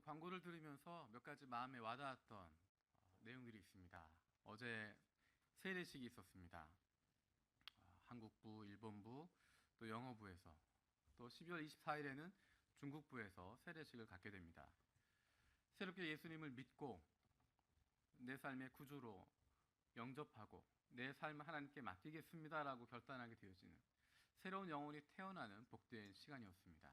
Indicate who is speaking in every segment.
Speaker 1: 광고를 들으면서 몇 가지 마음에 와닿았던 내용들이 있습니다. 어제 세례식이 있었습니다. 한국부, 일본부, 또 영어부에서 또 12월 24일에는 중국부에서 세례식을 갖게 됩니다. 새롭게 예수님을 믿고 내 삶의 구주로 영접하고 내 삶을 하나님께 맡기겠습니다라고 결단하게 되어지는 새로운 영혼이 태어나는 복된 시간이었습니다.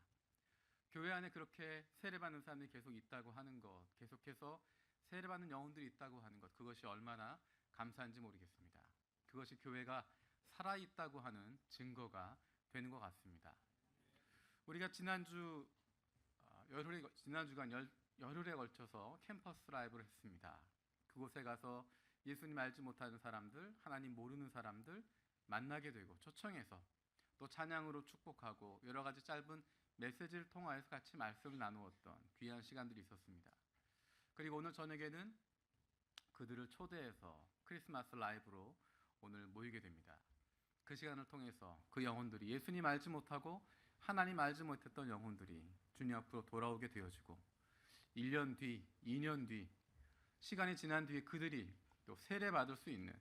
Speaker 1: 교회 안에 그렇게 세례받는 사람들이 계속 있다고 하는 것, 계속해서 세례받는 영혼들이 있다고 하는 것, 그것이 얼마나 감사한지 모르겠습니다. 그것이 교회가 살아있다고 하는 증거가 되는 것 같습니다. 우리가 지난주간 열흘에 걸쳐서 캠퍼스 라이브를 했습니다. 그곳에 가서 예수님 알지 못하는 사람들, 하나님 모르는 사람들 만나게 되고 초청해서 또 찬양으로 축복하고 여러 가지 짧은 메시지를 통하여서 같이 말씀을 나누었던 귀한 시간들이 있었습니다. 그리고 오늘 저녁에는 그들을 초대해서 크리스마스 라이브로 오늘 모이게 됩니다. 그 시간을 통해서 그 영혼들이 예수님 알지 못하고 하나님 알지 못했던 영혼들이 주님 앞으로 돌아오게 되어지고 1년 뒤, 2년 뒤 시간이 지난 뒤에 그들이 또 세례받을 수 있는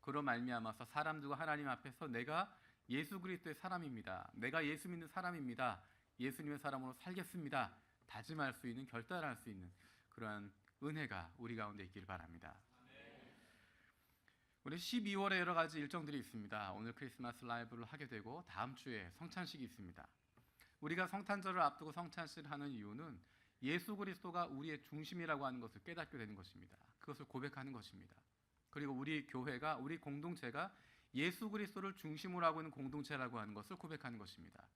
Speaker 1: 그로 말미암아서 사람들과 하나님 앞에서 내가 예수 그리스도의 사람입니다. 내가 예수 믿는 사람입니다. 예수님의 사람으로 살겠습니다. 다짐할 수 있는, 결단할 수 있는 그러한 은혜가 우리 가운데 있기를 바랍니다. 우리 12월에 여러 가지 일정들이 있습니다. 오늘 크리스마스 라이브를 하게 되고 다음 주에 성찬식이 있습니다. 우리가 성탄절을 앞두고 성찬식을 하는 이유는 예수 그리스도가 우리의 중심이라고 하는 것을 깨닫게 되는 것입니다. 그것을 고백하는 것입니다. 그리고 우리 교회가, 우리 공동체가 예수 그리스도를 중심으로 하고 있는 공동체라고 하는 것을 고백하는 것입니다.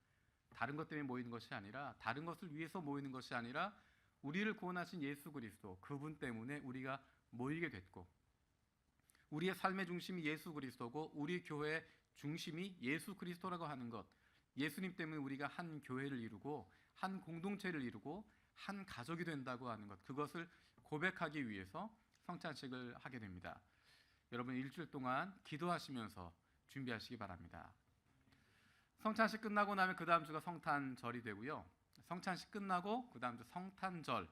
Speaker 1: 다른 것 때문에 모이는 것이 아니라, 다른 것을 위해서 모이는 것이 아니라 우리를 구원하신 예수 그리스도, 그분 때문에 우리가 모이게 됐고 우리의 삶의 중심이 예수 그리스도고 우리 교회의 중심이 예수 그리스도라고 하는 것, 예수님 때문에 우리가 한 교회를 이루고 한 공동체를 이루고 한 가족이 된다고 하는 것, 그것을 고백하기 위해서 성찬식을 하게 됩니다. 여러분 일주일 동안 기도하시면서 준비하시기 바랍니다. 성찬식 끝나고 나면 그 다음 주가 성탄절이 되고요. 성찬식 끝나고 그 다음 주 성탄절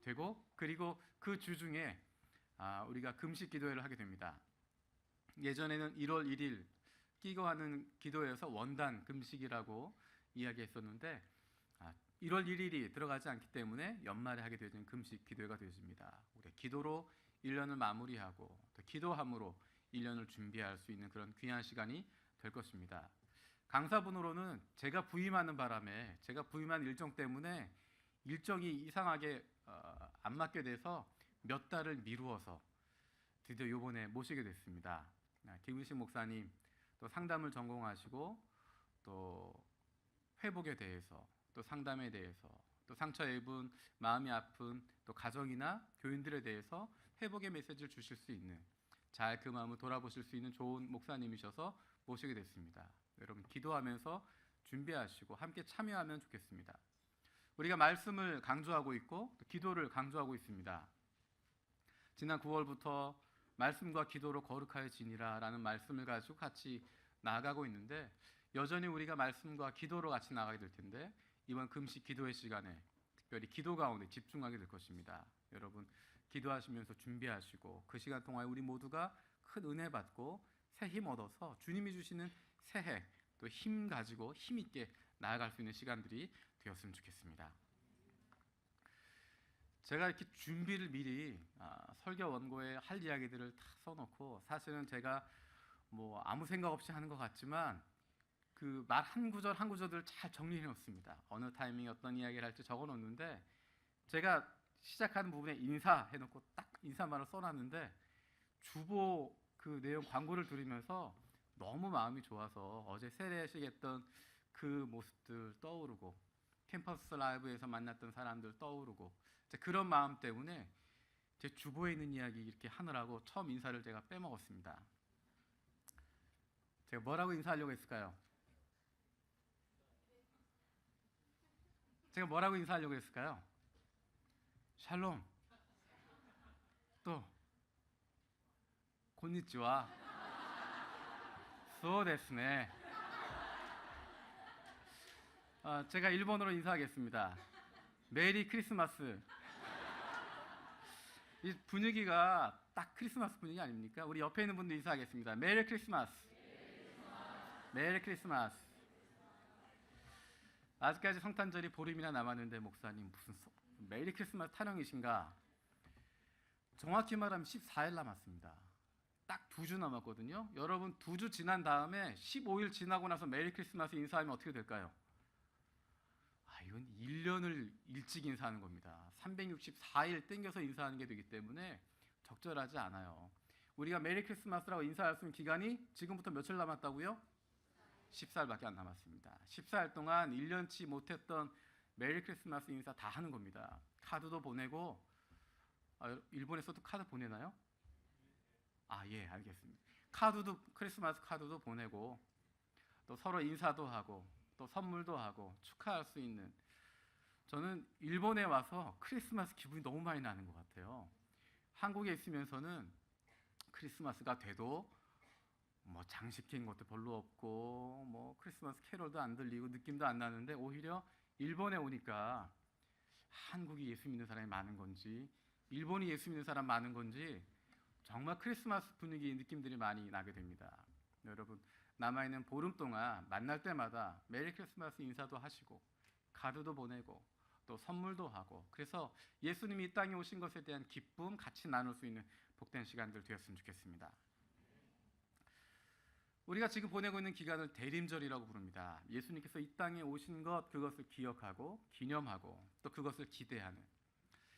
Speaker 1: 되고, 그리고 그 주 중에 우리가 금식 기도회를 하게 됩니다. 예전에는 1월 1일 끼고 하는 기도회에서 원단 금식이라고 이야기했었는데 1월 1일이 들어가지 않기 때문에 연말에 하게 되어진 금식 기도회가 되어집니다. 우리 기도로 1년을 마무리하고 또 기도함으로 1년을 준비할 수 있는 그런 귀한 시간이 될 것입니다. 강사분으로는 제가 부임하는 바람에 제가 부임한 일정 때문에 일정이 이상하게 안 맞게 돼서 몇 달을 미루어서 드디어 이번에 모시게 됐습니다. 김은식 목사님 또 상담을 전공하시고 또 회복에 대해서 또 상담에 대해서 또 상처 입은 마음이 아픈 또 가정이나 교인들에 대해서 회복의 메시지를 주실 수 있는, 잘 그 마음을 돌아보실 수 있는 좋은 목사님이셔서 모시게 됐습니다. 여러분 기도하면서 준비하시고 함께 참여하면 좋겠습니다. 우리가 말씀을 강조하고 있고 또 기도를 강조하고 있습니다. 지난 9월부터 말씀과 기도로 거룩하여 지니라 라는 말씀을 가지고 같이 나아가고 있는데 여전히 우리가 말씀과 기도로 같이 나가게 될 텐데 이번 금식 기도회 시간에 특별히 기도 가운데 집중하게 될 것입니다. 여러분 기도하시면서 준비하시고 그 시간 동안 우리 모두가 큰 은혜 받고 새 힘 얻어서 주님이 주시는 새해 또 힘 가지고 힘 있게 나아갈 수 있는 시간들이 되었으면 좋겠습니다. 제가 이렇게 준비를 미리 설교 원고에 할 이야기들을 다 써놓고, 사실은 제가 뭐 아무 생각 없이 하는 것 같지만 그 말 한 구절 한 구절을 잘 정리해 놓습니다. 어느 타이밍에 어떤 이야기를 할지 적어 놓는데 제가 시작하는 부분에 인사해 놓고 딱 인사말을 써놨는데 주보 그 내용 광고를 들으면서 너무 마음이 좋아서 어제 세례식 했던 그 모습들 떠오르고 캠퍼스 라이브에서 만났던 사람들 떠오르고 그런 마음 때문에 제 주보에 있는 이야기 이렇게 하느라고 처음 인사를 제가 빼먹었습니다. 제가 뭐라고 인사하려고 했을까요? 제가 뭐라고 인사하려고 했을까요? 샬롬, 또 곤니치와, 수고데스네. 제가 일본어로 인사하겠습니다. 메리 크리스마스. 이 분위기가 딱 크리스마스 분위기 아닙니까? 우리 옆에 있는 분들 인사하겠습니다. 메리 크리스마스. 메리 크리스마스. 아직까지 성탄절이 보름이나 남았는데 목사님 무슨 메리 크리스마스 타령이신가? 정확히 말하면 14일 남았습니다. 딱 2주 남았거든요. 여러분 2주 지난 다음에 15일 지나고 나서 메리 크리스마스 인사하면 어떻게 될까요? 이건 1년을 일찍 인사하는 겁니다. 364일 땡겨서 인사하는 게 되기 때문에 적절하지 않아요. 우리가 메리 크리스마스라고 인사할 수 있는 기간이 지금부터 며칠 남았다고요? 14일밖에 안 남았습니다. 14일 동안 1년치 못했던 메리 크리스마스 인사 다 하는 겁니다. 카드도 보내고, 일본에서도 카드 보내나요? 예, 알겠습니다. 크리스마스 카드도 보내고, 또 서로 인사도 하고, 또 선물도 하고 축하할 수 있는, 저는 일본에 와서 크리스마스 기분이 너무 많이 나는 것 같아요. 한국에 있으면서는 크리스마스가 돼도 뭐 장식한 것도 별로 없고 뭐 크리스마스 캐롤도 안 들리고 느낌도 안 나는데, 오히려 일본에 오니까 한국이 예수 믿는 사람이 많은 건지 일본이 예수 믿는 사람 많은 건지 정말 크리스마스 분위기 느낌들이 많이 나게 됩니다. 여러분, 남아있는 보름 동안 만날 때마다 메리 크리스마스 인사도 하시고 카드도 보내고 또 선물도 하고, 그래서 예수님이 이 땅에 오신 것에 대한 기쁨 같이 나눌 수 있는 복된 시간들 되었으면 좋겠습니다. 우리가 지금 보내고 있는 기간을 대림절이라고 부릅니다. 예수님께서 이 땅에 오신 것, 그것을 기억하고 기념하고 또 그것을 기대하는,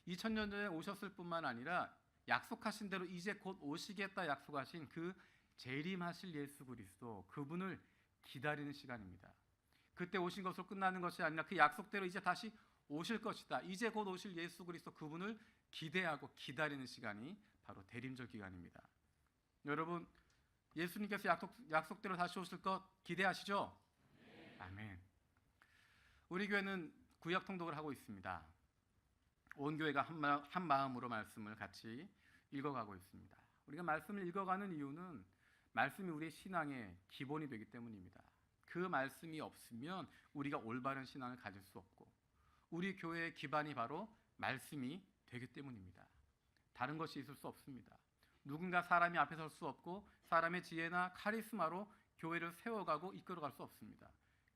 Speaker 1: 2000년 전에 오셨을 뿐만 아니라 약속하신 대로 이제 곧 오시겠다 약속하신 그 재림하실 예수 그리스도, 그분을 기다리는 시간입니다. 그때 오신 것으로 끝나는 것이 아니라 그 약속대로 이제 다시 오실 것이다, 이제 곧 오실 예수 그리스도 그분을 기대하고 기다리는 시간이 바로 대림절 기간입니다. 여러분, 예수님께서 약속대로 다시 오실 것 기대하시죠? 네. 아멘. 우리 교회는 구약 통독을 하고 있습니다. 온 교회가 한 마음으로 말씀을 같이 읽어가고 있습니다. 우리가 말씀을 읽어가는 이유는 말씀이 우리의 신앙의 기본이 되기 때문입니다. 그 말씀이 없으면 우리가 올바른 신앙을 가질 수 없고, 우리 교회의 기반이 바로 말씀이 되기 때문입니다. 다른 것이 있을 수 없습니다. 누군가 사람이 앞에 설 수 없고 사람의 지혜나 카리스마로 교회를 세워가고 이끌어갈 수 없습니다.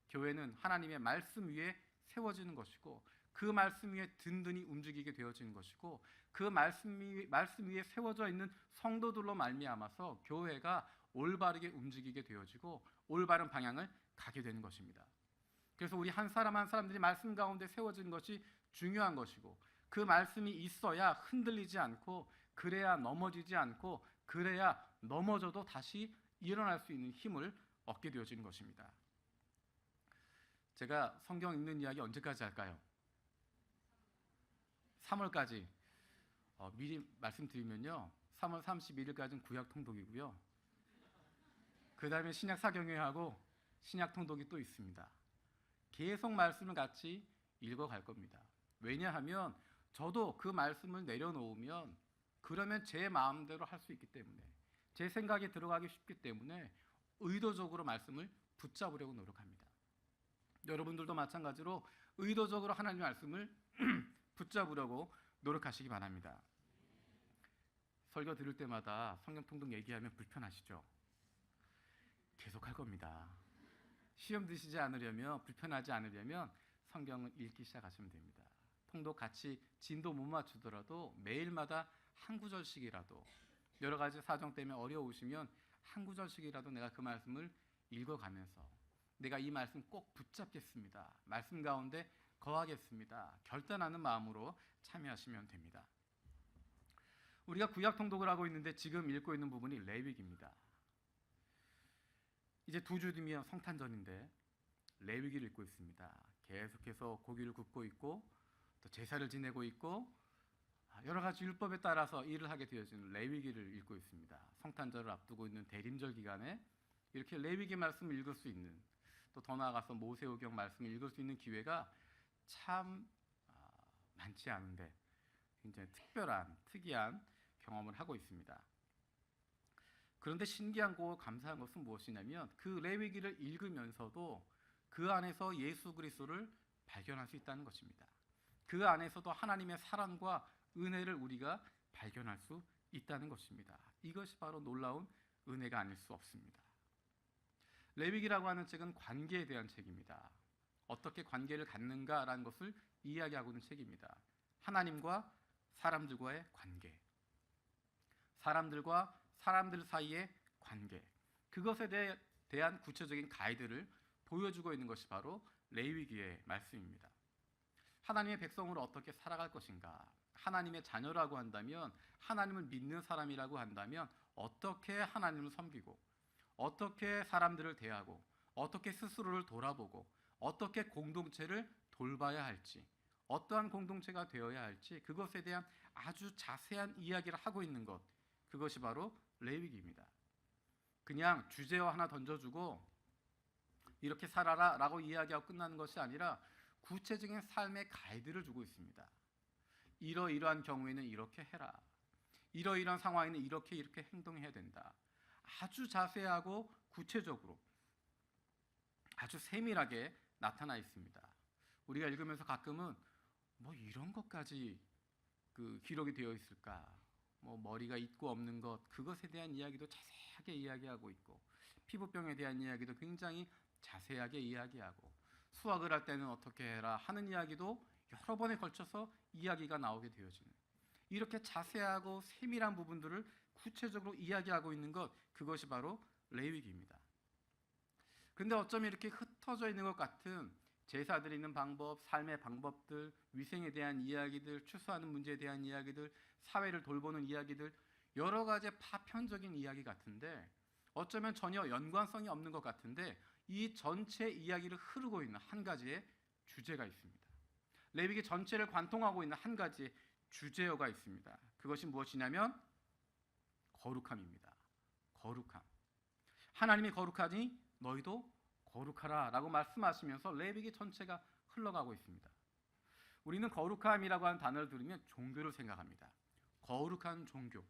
Speaker 1: 교회는 하나님의 말씀 위에 세워지는 것이고, 그 말씀 위에 든든히 움직이게 되어지는 것이고, 그 말씀 위에 세워져 있는 성도들로 말미암아서 교회가 올바르게 움직이게 되어지고 올바른 방향을 가게 되는 것입니다. 그래서 우리 한 사람 한 사람들이 말씀 가운데 세워지는 것이 중요한 것이고, 그 말씀이 있어야 흔들리지 않고, 그래야 넘어지지 않고, 그래야 넘어져도 다시 일어날 수 있는 힘을 얻게 되어지는 것입니다. 제가 성경 읽는 이야기 언제까지 할까요? 3월까지. 미리 말씀드리면요, 3월 31일까지는 구약 통독이고요, 그 다음에 신약 사경회하고 신약 통독이 또 있습니다. 계속 말씀을 같이 읽어갈 겁니다. 왜냐하면 저도 그 말씀을 내려놓으면 그러면 제 마음대로 할 수 있기 때문에, 제 생각에 들어가기 쉽기 때문에 의도적으로 말씀을 붙잡으려고 노력합니다. 여러분들도 마찬가지로 의도적으로 하나님의 말씀을 붙잡으려고 노력하시기 바랍니다. 설교 들을 때마다 성경 통독 얘기하면 불편하시죠? 계속 할 겁니다. 시험 드시지 않으려면, 불편하지 않으려면 성경을 읽기 시작하시면 됩니다. 통독 같이 진도 못 맞추더라도 매일마다 한 구절씩이라도, 여러 가지 사정 때문에 어려우시면 한 구절씩이라도 내가 그 말씀을 읽어가면서 내가 이 말씀 꼭 붙잡겠습니다, 말씀 가운데 거하겠습니다, 결단하는 마음으로 참여하시면 됩니다. 우리가 구약 통독을 하고 있는데 지금 읽고 있는 부분이 레위기입니다. 이제 2주 뒤면 성탄절인데 레위기를 읽고 있습니다. 계속해서 고기를 굽고 있고 또 제사를 지내고 있고 여러 가지 율법에 따라서 일을 하게 되어지는 레위기를 읽고 있습니다. 성탄절을 앞두고 있는 대림절 기간에 이렇게 레위기 말씀을 읽을 수 있는, 또 더 나아가서 모세오경 말씀을 읽을 수 있는 기회가 참 많지 않은데 굉장히 특이한 경험을 하고 있습니다. 그런데 신기하고 감사한 것은 무엇이냐면, 그 레위기를 읽으면서도 그 안에서 예수 그리스도를 발견할 수 있다는 것입니다. 그 안에서도 하나님의 사랑과 은혜를 우리가 발견할 수 있다는 것입니다. 이것이 바로 놀라운 은혜가 아닐 수 없습니다. 레위기라고 하는 책은 관계에 대한 책입니다. 어떻게 관계를 갖는가라는 것을 이야기하고 있는 책입니다. 하나님과 사람들과의 관계, 사람들과 사람들 사이의 관계, 그것에 대한 구체적인 가이드를 보여주고 있는 것이 바로 레위기의 말씀입니다. 하나님의 백성으로 어떻게 살아갈 것인가, 하나님의 자녀라고 한다면, 하나님을 믿는 사람이라고 한다면 어떻게 하나님을 섬기고, 어떻게 사람들을 대하고, 어떻게 스스로를 돌아보고, 어떻게 공동체를 돌봐야 할지, 어떠한 공동체가 되어야 할지, 그것에 대한 아주 자세한 이야기를 하고 있는 것, 그것이 바로 레위기입니다. 그냥 주제어 하나 던져주고 이렇게 살아라 라고 이야기하고 끝나는 것이 아니라 구체적인 삶의 가이드를 주고 있습니다. 이러이러한 경우에는 이렇게 해라, 이러이러한 상황에는 이렇게 행동해야 된다. 아주 자세하고 구체적으로 아주 세밀하게 나타나 있습니다. 우리가 읽으면서 가끔은 뭐 이런 것까지 기록이 되어 있을까, 뭐 머리가 있고 없는 것, 그것에 대한 이야기도 자세하게 이야기하고 있고, 피부병에 대한 이야기도 굉장히 자세하게 이야기하고, 수학을 할 때는 어떻게 해라 하는 이야기도 여러 번에 걸쳐서 이야기가 나오게 되어지는, 이렇게 자세하고 세밀한 부분들을 구체적으로 이야기하고 있는 것, 그것이 바로 레위기입니다. 근데 어쩌면 이렇게 흩어져 있는 것 같은 제사 드리는 방법, 삶의 방법들, 위생에 대한 이야기들, 추수하는 문제에 대한 이야기들, 사회를 돌보는 이야기들, 여러 가지 파편적인 이야기 같은데 어쩌면 전혀 연관성이 없는 것 같은데 이 전체 이야기를 흐르고 있는 한 가지의 주제가 있습니다. 레위기 전체를 관통하고 있는 한 가지의 주제어가 있습니다. 그것이 무엇이냐면 거룩함입니다. 거룩함. 하나님이 거룩하니 너희도 거룩하라 라고 말씀하시면서 레위기 전체가 흘러가고 있습니다. 우리는 거룩함이라고 하는 단어를 들으면 종교를 생각합니다. 거룩한 종교,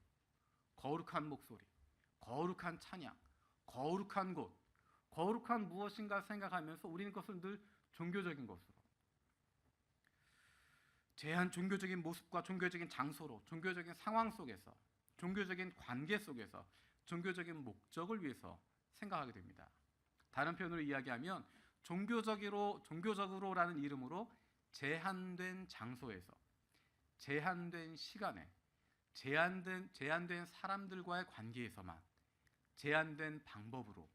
Speaker 1: 거룩한 목소리, 거룩한 찬양, 거룩한 곳, 거룩한 무엇인가 생각하면서 우리는 그것을 늘 종교적인 것으로, 제한 종교적인 모습과 종교적인 장소로, 종교적인 상황 속에서, 종교적인 관계 속에서, 종교적인 목적을 위해서 생각하게 됩니다. 다른 표현으로 이야기하면 종교적으로라는 이름으로 제한된 장소에서, 제한된 시간에, 제한된 사람들과의 관계에서만, 제한된 방법으로,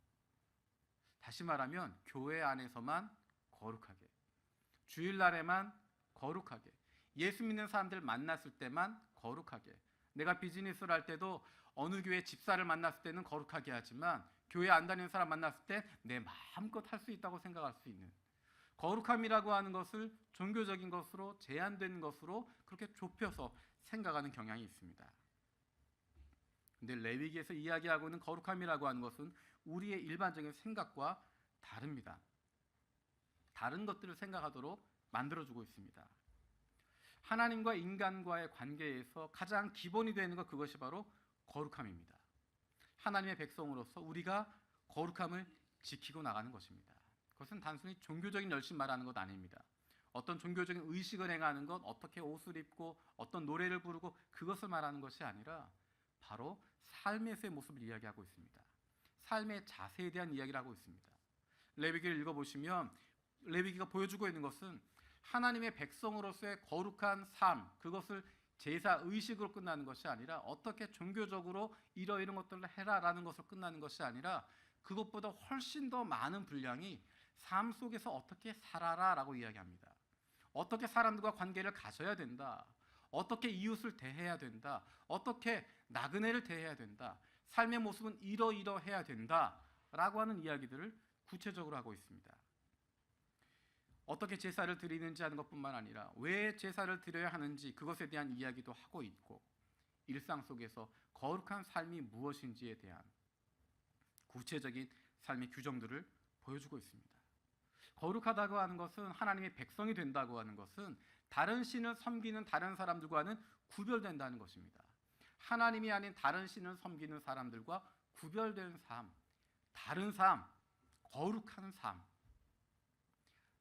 Speaker 1: 다시 말하면 교회 안에서만 거룩하게, 주일날에만 거룩하게, 예수 믿는 사람들 만났을 때만 거룩하게, 내가 비즈니스를 할 때도 어느 교회 집사를 만났을 때는 거룩하게 하지만 교회 안 다니는 사람 만났을 때 내 마음껏 할 수 있다고 생각할 수 있는, 거룩함이라고 하는 것을 종교적인 것으로, 제한된 것으로 그렇게 좁혀서 생각하는 경향이 있습니다. 근데 레위기에서 이야기하고 있는 거룩함이라고 하는 것은 우리의 일반적인 생각과 다릅니다. 다른 것들을 생각하도록 만들어주고 있습니다. 하나님과 인간과의 관계에서 가장 기본이 되는 것, 그것이 바로 거룩함입니다. 하나님의 백성으로서 우리가 거룩함을 지키고 나가는 것입니다. 그것은 단순히 종교적인 열심 말하는 것 아닙니다. 어떤 종교적인 의식을 행하는 것, 어떻게 옷을 입고 어떤 노래를 부르고 그것을 말하는 것이 아니라 바로 삶에서의 모습을 이야기하고 있습니다. 삶의 자세에 대한 이야기를 하고 있습니다. 레위기를 읽어보시면 레위기가 보여주고 있는 것은 하나님의 백성으로서의 거룩한 삶, 그것을 제사 의식으로 끝나는 것이 아니라 어떻게 종교적으로 이러이런 것들을 해라라는 것으로 끝나는 것이 아니라 그것보다 훨씬 더 많은 분량이 삶 속에서 어떻게 살아라라고 이야기합니다. 어떻게 사람들과 관계를 가져야 된다, 어떻게 이웃을 대해야 된다, 어떻게 나그네를 대해야 된다, 삶의 모습은 이러이러해야 된다라고 하는 이야기들을 구체적으로 하고 있습니다. 어떻게 제사를 드리는지 하는 것뿐만 아니라 왜 제사를 드려야 하는지 그것에 대한 이야기도 하고 있고, 일상 속에서 거룩한 삶이 무엇인지에 대한 구체적인 삶의 규정들을 보여주고 있습니다. 거룩하다고 하는 것은, 하나님의 백성이 된다고 하는 것은 다른 신을 섬기는 다른 사람들과는 구별된다는 것입니다. 하나님이 아닌 다른 신을 섬기는 사람들과 구별된 삶, 다른 삶, 거룩한 삶,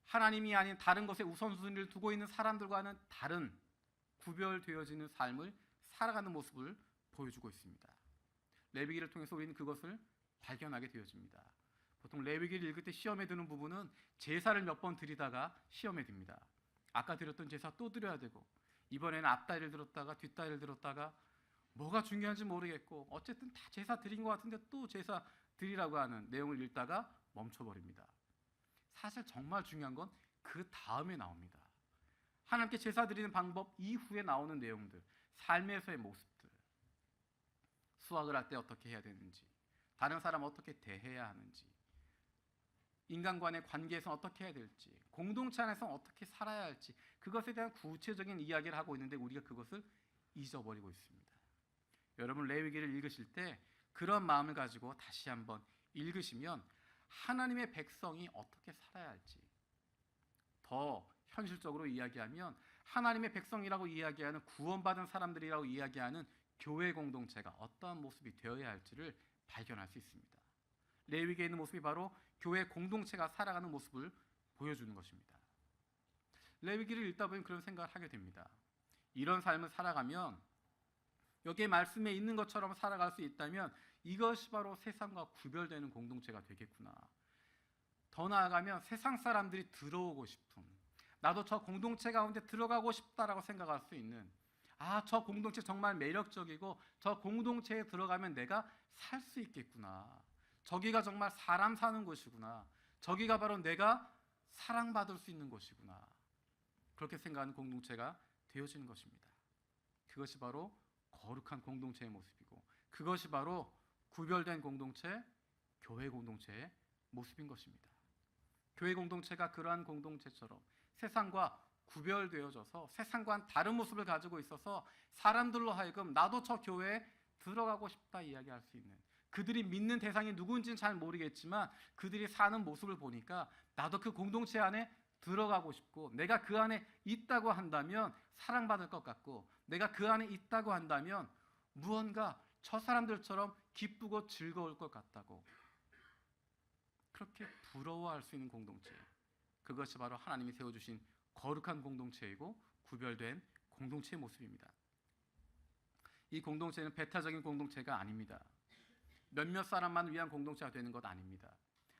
Speaker 1: 하나님이 아닌 다른 것에 우선순위를 두고 있는 사람들과는 다른 구별되어지는 삶을 살아가는 모습을 보여주고 있습니다. 레위기를 통해서 우리는 그것을 발견하게 되어집니다. 보통 레위기를 읽을 때 시험에 드는 부분은 제사를 몇 번 드리다가 시험에 듭니다. 아까 드렸던 제사 또 드려야 되고, 이번에는 앞다리를 들었다가 뒷다리를 들었다가, 뭐가 중요한지 모르겠고 어쨌든 다 제사 드린 것 같은데 또 제사 드리라고 하는 내용을 읽다가 멈춰버립니다. 사실 정말 중요한 건 그 다음에 나옵니다. 하나님께 제사 드리는 방법 이후에 나오는 내용들, 삶에서의 모습들, 수학을 할 때 어떻게 해야 되는지, 다른 사람 어떻게 대해야 하는지, 인간간의 관계에서 어떻게 해야 될지, 공동체 안에서 어떻게 살아야 할지, 그것에 대한 구체적인 이야기를 하고 있는데 우리가 그것을 잊어버리고 있습니다. 여러분 레위기를 읽으실 때 그런 마음을 가지고 다시 한번 읽으시면 하나님의 백성이 어떻게 살아야 할지, 더 현실적으로 이야기하면 하나님의 백성이라고 이야기하는 구원받은 사람들이라고 이야기하는 교회 공동체가 어떠한 모습이 되어야 할지를 발견할 수 있습니다. 레위기에 있는 모습이 바로 교회 공동체가 살아가는 모습을 보여주는 것입니다. 레위기를 읽다 보면 그런 생각을 하게 됩니다. 이런 삶을 살아가면, 여기에 말씀에 있는 것처럼 살아갈 수 있다면 이것이 바로 세상과 구별되는 공동체가 되겠구나. 더 나아가면 세상 사람들이 들어오고 싶은, 나도 저 공동체 가운데 들어가고 싶다라고 생각할 수 있는, 저 공동체 정말 매력적이고 저 공동체에 들어가면 내가 살 수 있겠구나. 저기가 정말 사람 사는 곳이구나. 저기가 바로 내가 사랑받을 수 있는 곳이구나. 그렇게 생각하는 공동체가 되어지는 것입니다. 그것이 바로 거룩한 공동체의 모습이고, 그것이 바로 구별된 공동체, 교회 공동체의 모습인 것입니다. 교회 공동체가 그러한 공동체처럼 세상과 구별되어져서 세상과는 다른 모습을 가지고 있어서 사람들로 하여금 나도 저 교회에 들어가고 싶다 이야기할 수 있는, 그들이 믿는 대상이 누군지는 잘 모르겠지만 그들이 사는 모습을 보니까 나도 그 공동체 안에 들어가고 싶고, 내가 그 안에 있다고 한다면 사랑받을 것 같고, 내가 그 안에 있다고 한다면 무언가 저 사람들처럼 기쁘고 즐거울 것 같다고, 그렇게 부러워할 수 있는 공동체, 그것이 바로 하나님이 세워주신 거룩한 공동체이고 구별된 공동체의 모습입니다. 이 공동체는 배타적인 공동체가 아닙니다. 몇몇 사람만 위한 공동체가 되는 것 아닙니다.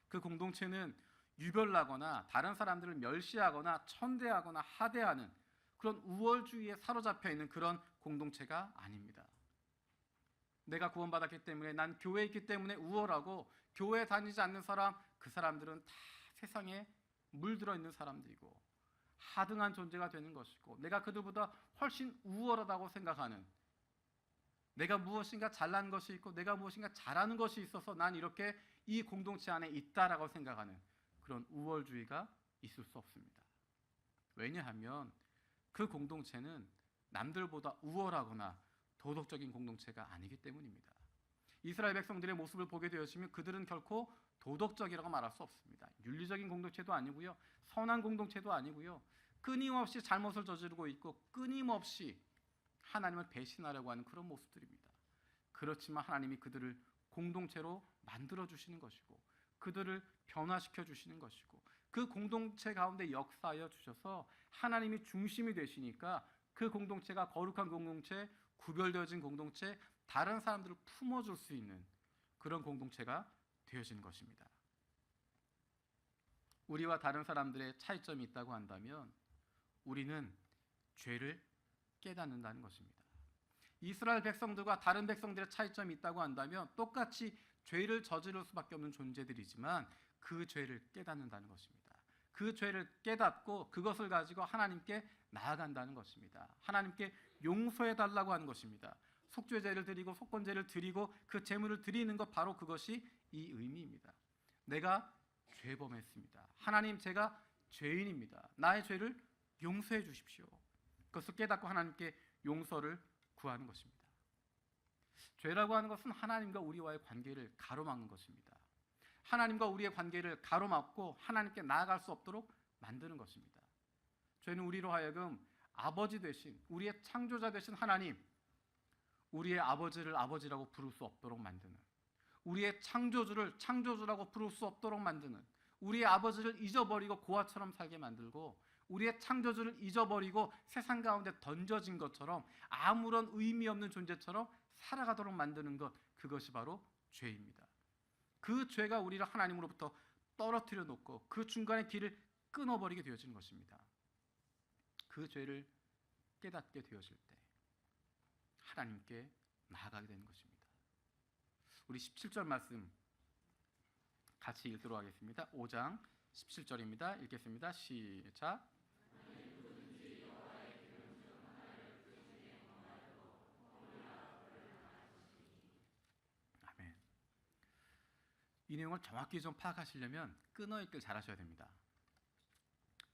Speaker 1: 그 공동체는 유별나거나 다른 사람들을 멸시하거나 천대하거나 하대하는 그런 우월주의에 사로잡혀 있는 그런 공동체가 아닙니다. 내가 구원받았기 때문에, 난 교회에 있기 때문에 우월하고, 교회에 다니지 않는 사람, 그 사람들은 다 세상에 물들어 있는 사람들이고 하등한 존재가 되는 것이고, 내가 그들보다 훨씬 우월하다고 생각하는, 내가 무엇인가 잘난 것이 있고 내가 무엇인가 잘하는 것이 있어서 난 이렇게 이 공동체 안에 있다라고 생각하는 그런 우월주의가 있을 수 없습니다. 왜냐하면 그 공동체는 남들보다 우월하거나 도덕적인 공동체가 아니기 때문입니다. 이스라엘 백성들의 모습을 보게 되었으면 그들은 결코 도덕적이라고 말할 수 없습니다. 윤리적인 공동체도 아니고요, 선한 공동체도 아니고요, 끊임없이 잘못을 저지르고 있고 끊임없이 하나님을 배신하려고 하는 그런 모습들입니다. 그렇지만 하나님이 그들을 공동체로 만들어 주시는 것이고, 그들을 변화시켜 주시는 것이고, 그 공동체 가운데 역사하여 주셔서 하나님이 중심이 되시니까 그 공동체가 거룩한 공동체, 구별되어진 공동체, 다른 사람들을 품어줄 수 있는 그런 공동체가 되어지는 것입니다. 우리와 다른 사람들의 차이점이 있다고 한다면 우리는 죄를 깨닫는다는 것입니다. 이스라엘 백성들과 다른 백성들의 차이점이 있다고 한다면 똑같이 죄를 저지를 수밖에 없는 존재들이지만 그 죄를 깨닫는다는 것입니다. 그 죄를 깨닫고 그것을 가지고 하나님께 나아간다는 것입니다. 하나님께 용서해 달라고 하는 것입니다. 속죄제를 드리고 속건제를 드리고 그 제물을 드리는 것, 바로 그것이 이 의미입니다. 내가 죄범했습니다. 하나님, 제가 죄인입니다. 나의 죄를 용서해 주십시오. 그것을 깨닫고 하나님께 용서를 구하는 것입니다. 죄라고 하는 것은 하나님과 우리와의 관계를 가로막는 것입니다. 하나님과 우리의 관계를 가로막고 하나님께 나아갈 수 없도록 만드는 것입니다. 죄는 우리로 하여금 아버지 되신, 우리의 창조자 되신 하나님, 우리의 아버지를 아버지라고 부를 수 없도록 만드는, 우리의 창조주를 창조주라고 부를 수 없도록 만드는, 우리의 아버지를 잊어버리고 고아처럼 살게 만들고 우리의 창조주를 잊어버리고 세상 가운데 던져진 것처럼 아무런 의미 없는 존재처럼 살아가도록 만드는 것, 그것이 바로 죄입니다. 그 죄가 우리를 하나님으로부터 떨어뜨려 놓고 그 중간에 길을 끊어버리게 되어지는 것입니다. 그 죄를 깨닫게 되어질 때 하나님께 나아가게 되는 것입니다. 우리 17절 말씀 같이 읽도록 하겠습니다. 5장 17절입니다. 읽겠습니다. 시작. 아멘. 이 내용을 정확히 좀 파악하시려면 끊어읽기를 잘하셔야 됩니다.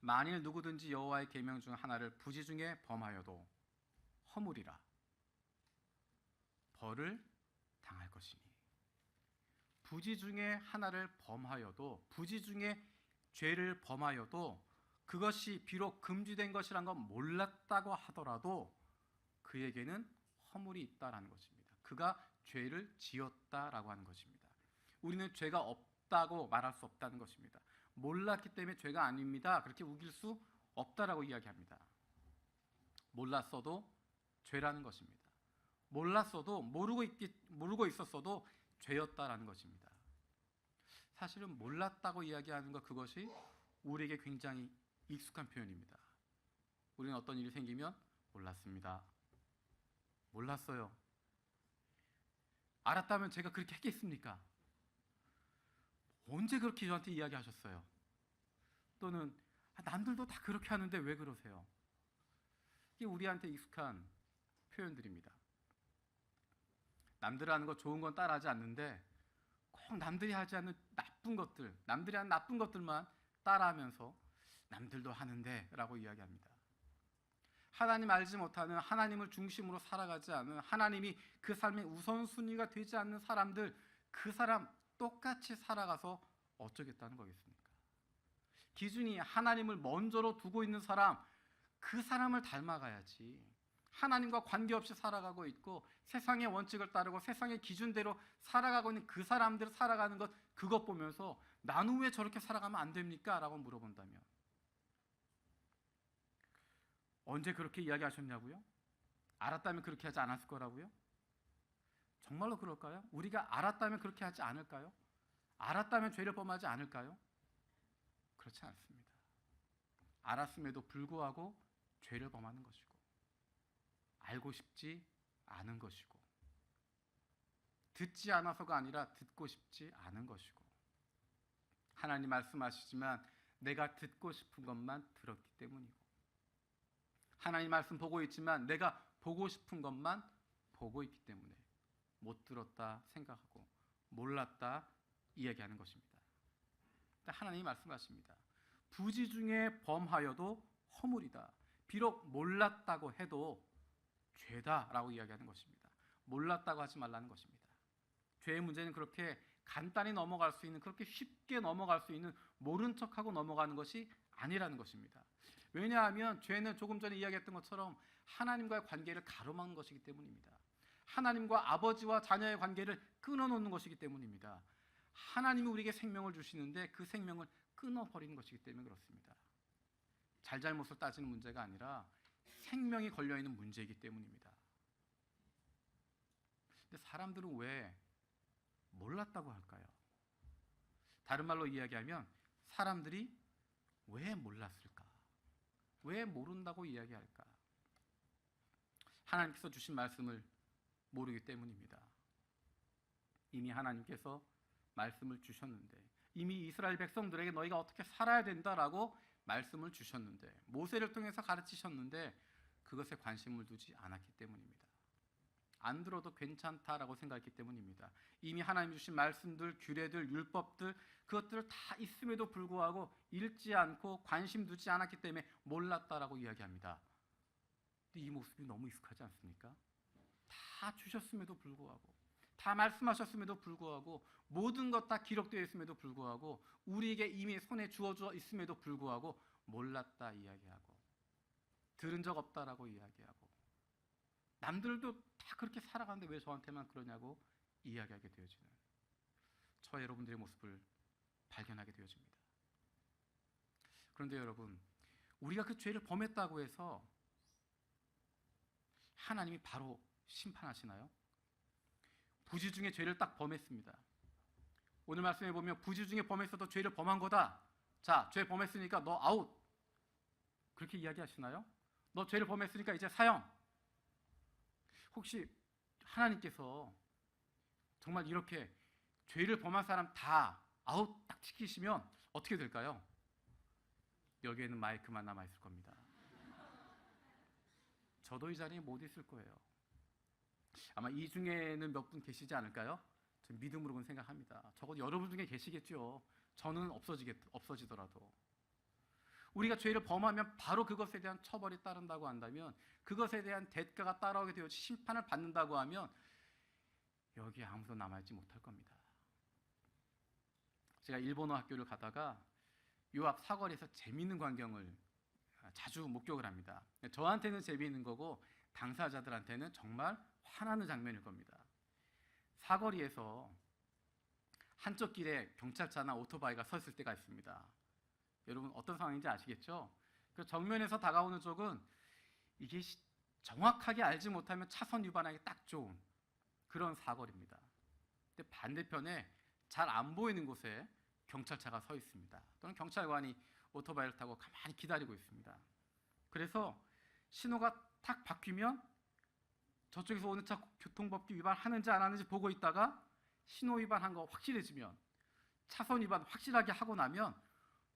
Speaker 1: 만일 누구든지 여호와의 계명 중 하나를 부지 중에 범하여도 허물이라 벌을 당할 것이니, 부지 중에 하나를 범하여도, 부지 중에 죄를 범하여도 그것이 비록 금지된 것이란 건 몰랐다고 하더라도 그에게는 허물이 있다라는 것입니다. 그가 죄를 지었다라고 하는 것입니다. 우리는 죄가 없다고 말할 수 없다는 것입니다. 몰랐기 때문에 죄가 아닙니다, 그렇게 우길 수 없다라고 이야기합니다. 몰랐어도 죄라는 것입니다. 몰랐어도 모르고 있었어도 죄였다라는 것입니다. 사실은 몰랐다고 이야기하는 것, 그것이 우리에게 굉장히 익숙한 표현입니다. 우리는 어떤 일이 생기면 몰랐습니다. 몰랐어요. 알았다면 제가 그렇게 했겠습니까? 언제 그렇게 저한테 이야기하셨어요? 또는 남들도 다 그렇게 하는데 왜 그러세요? 이게 우리한테 익숙한 표현들입니다. 남들이 하는 거 좋은 건 따라하지 않는데 꼭 남들이 하지 않는 나쁜 것들, 남들이 하는 나쁜 것들만 따라하면서 남들도 하는데 라고 이야기합니다. 하나님 알지 못하는, 하나님을 중심으로 살아가지 않은, 하나님이 그 삶의 우선순위가 되지 않는 사람들, 그 사람 똑같이 살아가서 어쩌겠다는 거겠습니까? 기준이 하나님을 먼저로 두고 있는 사람, 그 사람을 닮아가야지. 하나님과 관계없이 살아가고 있고 세상의 원칙을 따르고 세상의 기준대로 살아가고 있는 그 사람들 살아가는 것, 그것 보면서 나는 왜 저렇게 살아가면 안 됩니까? 라고 물어본다면 언제 그렇게 이야기하셨냐고요? 알았다면 그렇게 하지 않았을 거라고요? 정말로 그럴까요? 우리가 알았다면 그렇게 하지 않을까요? 알았다면 죄를 범하지 않을까요? 그렇지 않습니다. 알았음에도 불구하고 죄를 범하는 것이고, 알고 싶지 않은 것이고, 듣지 않아서가 아니라 듣고 싶지 않은 것이고, 하나님 말씀하시지만 내가 듣고 싶은 것만 들었기 때문이고, 하나님 말씀 보고 있지만 내가 보고 싶은 것만 보고 있기 때문에 못 들었다 생각하고 몰랐다 이야기하는 것입니다. 하나님이 말씀하십니다. 부지 중에 범하여도 허물이다. 비록 몰랐다고 해도 죄다라고 이야기하는 것입니다. 몰랐다고 하지 말라는 것입니다. 죄의 문제는 그렇게 간단히 넘어갈 수 있는, 그렇게 쉽게 넘어갈 수 있는, 모른 척하고 넘어가는 것이 아니라는 것입니다. 왜냐하면 죄는 조금 전에 이야기했던 것처럼 하나님과의 관계를 가로막는 것이기 때문입니다. 하나님과 아버지와 자녀의 관계를 끊어놓는 것이기 때문입니다. 하나님이 우리에게 생명을 주시는데 그 생명을 끊어버리는 것이기 때문에 그렇습니다. 잘잘못을 따지는 문제가 아니라 생명이 걸려있는 문제이기 때문입니다. 근데 사람들은 왜 몰랐다고 할까요? 다른 말로 이야기하면 사람들이 왜 몰랐을까? 왜 모른다고 이야기할까? 하나님께서 주신 말씀을 모르기 때문입니다. 이미 하나님께서 말씀을 주셨는데, 이미 이스라엘 백성들에게 너희가 어떻게 살아야 된다라고 말씀을 주셨는데, 모세를 통해서 가르치셨는데 그것에 관심을 두지 않았기 때문입니다. 안 들어도 괜찮다라고 생각했기 때문입니다. 이미 하나님 주신 말씀들, 규례들, 율법들, 그것들 다 있음에도 불구하고 읽지 않고 관심 두지 않았기 때문에 몰랐다라고 이야기합니다. 근데 이 모습이 너무 익숙하지 않습니까? 다 주셨음에도 불구하고, 다 말씀하셨음에도 불구하고, 모든 것 다 기록되어 있음에도 불구하고, 우리에게 이미 손에 주어져 있음에도 불구하고 몰랐다 이야기하고, 들은 적 없다라고 이야기하고, 남들도 다 그렇게 살아가는데 왜 저한테만 그러냐고 이야기하게 되어지는 저와 여러분들의 모습을 발견하게 되어집니다. 그런데 여러분, 우리가 그 죄를 범했다고 해서 하나님이 바로 심판하시나요? 부지 중에 죄를 딱 범했습니다. 오늘 말씀에 보면 부지 중에 범했어도 죄를 범한 거다. 자, 죄 범했으니까 너 아웃. 그렇게 이야기하시나요? 너 죄를 범했으니까 이제 사형. 혹시 하나님께서 정말 이렇게 죄를 범한 사람 다 아웃 딱 시키시면 어떻게 될까요? 여기에는 마이크만 남아있을 겁니다. 저도 이 자리에 못 있을 거예요. 아마 이 중에는 몇 분 계시지 않을까요? 전 믿음으로 생각합니다. 적어도 여러분 중에 계시겠죠. 저는 없어지더라도. 우리가 죄를 범하면 바로 그것에 대한 처벌이 따른다고 한다면, 그것에 대한 대가가 따라오게 되어 심판을 받는다고 하면 여기에 아무도 남아있지 못할 겁니다. 제가 일본어 학교를 가다가 요 앞 사거리에서 재미있는 광경을 자주 목격을 합니다. 저한테는 재미있는 거고 당사자들한테는 정말 화나는 장면일 겁니다. 사거리에서 한쪽 길에 경찰차나 오토바이가 서 있을 때가 있습니다. 여러분 어떤 상황인지 아시겠죠? 그 정면에서 다가오는 쪽은 이게 정확하게 알지 못하면 차선 위반하기 딱 좋은 그런 사거리입니다. 근데 반대편에 잘 안 보이는 곳에 경찰차가 서 있습니다. 또는 경찰관이 오토바이를 타고 가만히 기다리고 있습니다. 그래서 신호가 탁 바뀌면 저쪽에서 오는 차 교통법규 위반하는지 안 하는지 보고 있다가 신호 위반한 거 확실해지면, 차선 위반 확실하게 하고 나면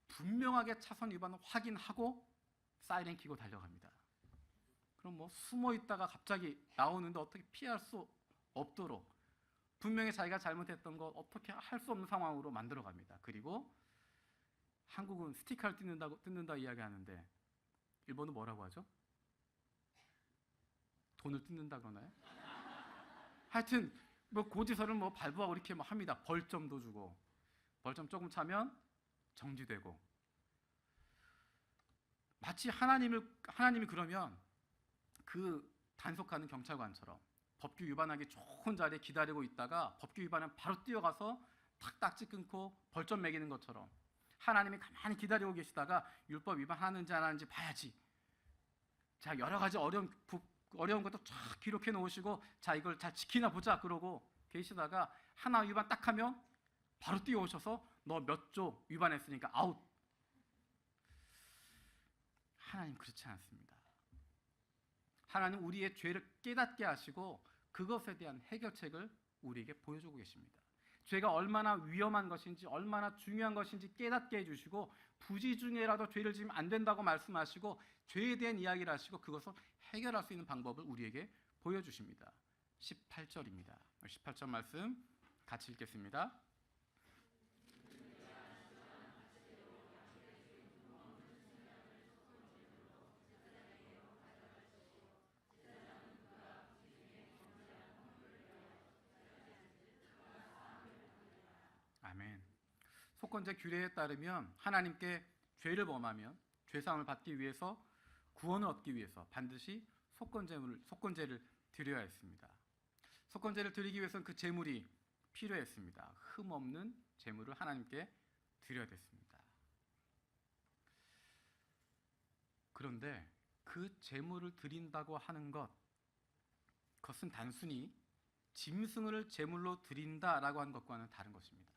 Speaker 1: 분명하게 차선 위반 확인하고 사이렌 켜고 달려갑니다. 그럼 뭐 숨어 있다가 갑자기 나오는데 어떻게 피할 수 없도록 분명히 자기가 잘못했던 거 어떻게 할 수 없는 상황으로 만들어 갑니다. 그리고 한국은 스티커를 뜯는다 이야기하는데 일본은 뭐라고 하죠? 돈을 뜯는다 그러나요? 하여튼 뭐 고지서를 뭐 발부하고 이렇게 뭐 합니다. 벌점도 주고, 벌점 조금 차면 정지되고. 마치 하나님이 그러면 그 단속하는 경찰관처럼 법규 위반하기 좋은 자리에 기다리고 있다가 법규 위반하면 바로 뛰어가서 탁 딱지 끊고 벌점 매기는 것처럼 하나님이 가만히 기다리고 계시다가 율법 위반하는지 안 하는지 봐야지. 자, 여러 가지 어려운 것도 쫙 기록해 놓으시고, 자, 이걸 잘 지키나 보자 그러고 계시다가 하나 위반 딱 하면 바로 뛰어오셔서 너 몇 조 위반했으니까 아웃. 하나님 그렇지 않습니다. 하나님 우리의 죄를 깨닫게 하시고 그것에 대한 해결책을 우리에게 보여주고 계십니다. 죄가 얼마나 위험한 것인지, 얼마나 중요한 것인지 깨닫게 해주시고, 부지 중에라도 죄를 지으면 안 된다고 말씀하시고 죄에 대한 이야기를 하시고 그것을 해결할 수 있는 방법을 우리에게 보여주십니다. 18절입니다. 18절 말씀 같이 읽겠습니다. 아멘. 속건제 규례에 따르면 하나님께 죄를 범하면 죄사함을 받기 위해서, 구원을 얻기 위해서 반드시 속건제를 드려야 했습니다. 속건제를 드리기 위해서는 그 제물이 필요했습니다. 흠 없는 제물을 하나님께 드려야 됐습니다. 그런데 그 제물을 드린다고 하는 그것은 단순히 짐승을 제물로 드린다라고 하는 것과는 다른 것입니다.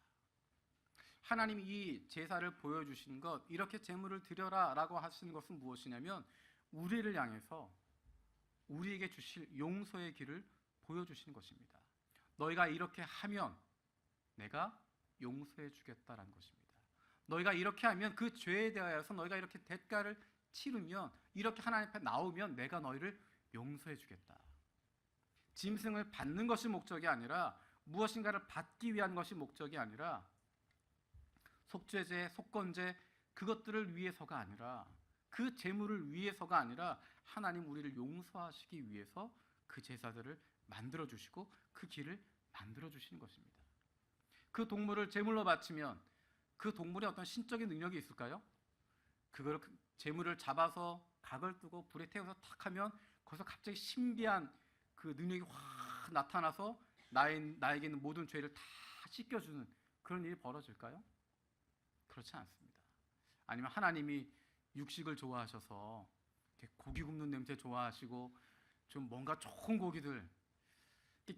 Speaker 1: 하나님이 이 제사를 보여주신 것, 이렇게 제물을 드려라 라고 하시는 것은 무엇이냐면 우리를 향해서 우리에게 주실 용서의 길을 보여주시는 것입니다. 너희가 이렇게 하면 내가 용서해 주겠다라는 것입니다. 너희가 이렇게 하면, 그 죄에 대하여서 너희가 이렇게 대가를 치르면, 이렇게 하나님 앞에 나오면 내가 너희를 용서해 주겠다. 짐승을 받는 것이 목적이 아니라, 무엇인가를 받기 위한 것이 목적이 아니라, 속죄제, 속건제 그것들을 위해서가 아니라, 그 제물을 위해서가 아니라 하나님 우리를 용서하시기 위해서 그 제사들을 만들어 주시고 그 길을 만들어 주시는 것입니다. 그 동물을 제물로 바치면 그 동물에 어떤 신적인 능력이 있을까요? 그걸 제물을 잡아서 각을 뜨고 불에 태워서 탁 하면 거기서 갑자기 신비한 그 능력이 확 나타나서 나에게 있는 모든 죄를 다 씻겨주는 그런 일이 벌어질까요? 그렇지 않습니다. 아니면 하나님이 육식을 좋아하셔서 이렇게 고기 굽는 냄새 좋아하시고 좀 뭔가 좋은 고기들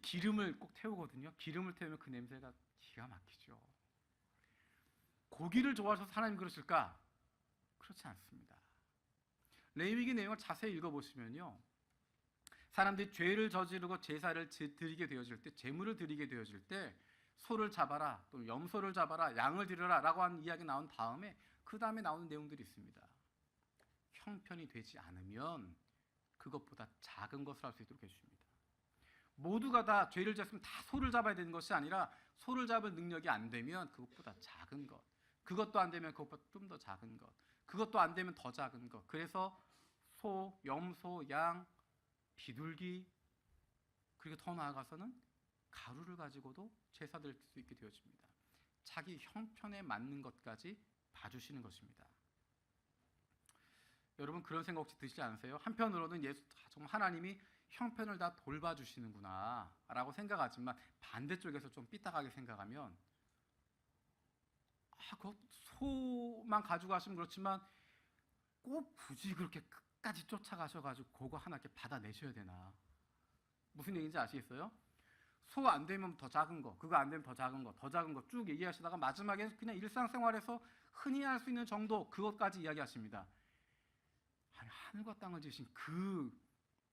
Speaker 1: 기름을 꼭 태우거든요. 기름을 태우면 그 냄새가 기가 막히죠. 고기를 좋아하셔서 하나님 그러실까? 그렇지 않습니다. 레위기 내용을 자세히 읽어보시면요, 사람들이 죄를 저지르고 제사를 드리게 되어질 때, 제물을 드리게 되어질 때 소를 잡아라, 또 염소를 잡아라, 양을 드려라 라고 하는 이야기 나온 다음에 그 다음에 나오는 내용들이 있습니다. 형편이 되지 않으면 그것보다 작은 것을 할 수 있도록 해주십니다. 모두가 다 죄를 지었으면 다 소를 잡아야 되는 것이 아니라 소를 잡을 능력이 안 되면 그것보다 작은 것, 그것도 안 되면 그것보다 좀 더 작은 것, 그것도 안 되면 더 작은 것. 그래서 소, 염소, 양, 비둘기, 그리고 더 나아가서는 가루를 가지고도 제사 드릴 수 있게 되어집니다. 자기 형편에 맞는 것까지 봐주시는 것입니다. 여러분 그런 생각 혹시 드시지 않으세요? 한편으로는 정말 하나님이 형편을 다 돌봐주시는구나 라고 생각하지만 반대쪽에서 좀 삐딱하게 생각하면 그 소만 가지고 가시면 그렇지만 꼭 굳이 그렇게 끝까지 쫓아가셔가지고 그거 하나 이렇게 받아내셔야 되나? 무슨 얘기인지 아시겠어요? 소 안 되면 더 작은 거, 그거 안 되면 더 작은 거, 더 작은 거 쭉 얘기하시다가 마지막에 그냥 일상생활에서 흔히 할 수 있는 정도 그것까지 이야기하십니다. 아니, 하늘과 땅을 지으신 그